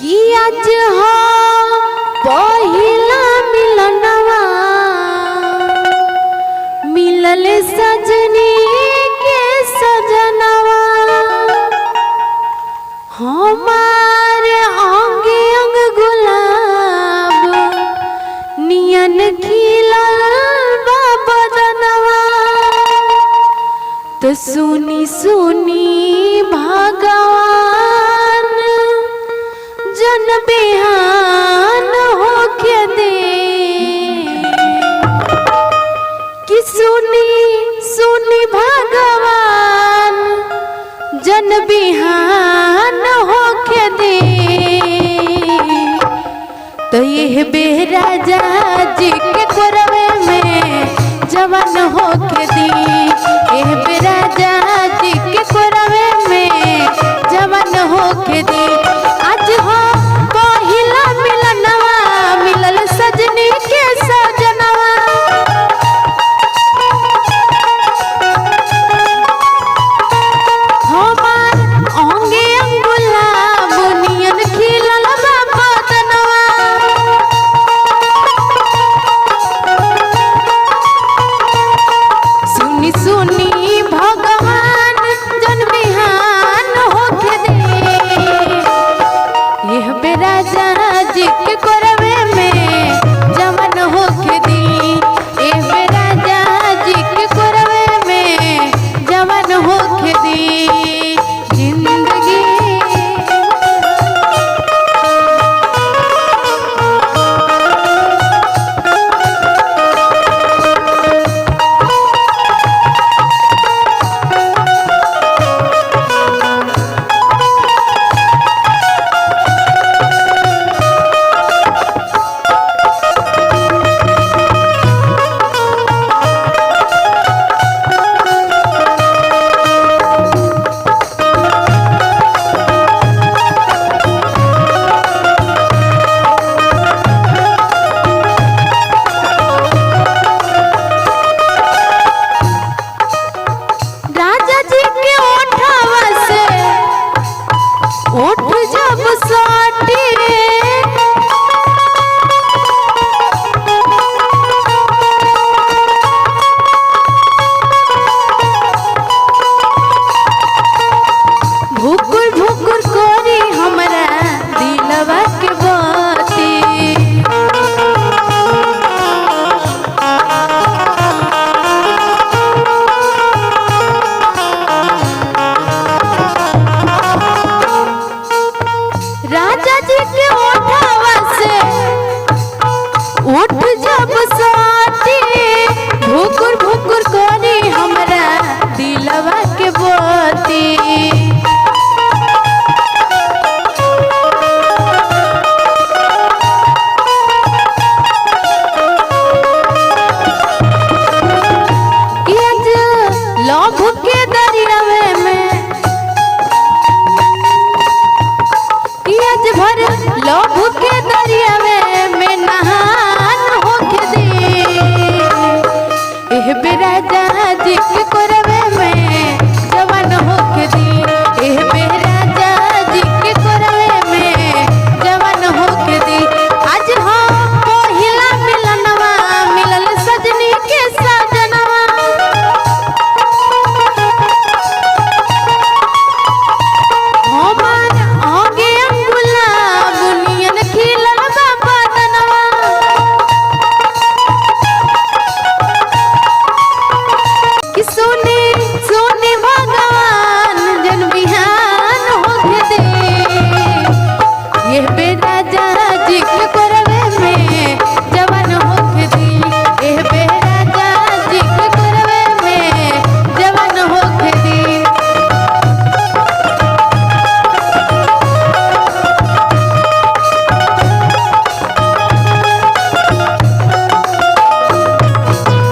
कि आज हो पहिला मिलनवा मिलल सजनी के सजनवा हमारे अंग अंग गुलाब नियन खिलल बा बदनवा तो सुनी सुनी भगवान जन बिहान होके दे कि सुनी सुनी भगवान जन बिहान होके दे तो यह बेराजा जी के कोरवे में जवान होके दी यह बेराजा जी के कोरवे में जवान होके दी आज हो पहिला मिलनवा मिलल सजनी के सजनवा हमार अंगे अंगुलाब नियन खिलल बा बदनवा सुनी सुनी भगवान जन बिहान होके दे यह बेराजा जी के कोरवे में जवान होके दी यह बेराजा जी के कोरवे में जवान होके दी जिंदगी उठ जब साटी भुकुर भुकुर कोरी हमरा दिलवा के बाती राजा जी के ओठवा से उठ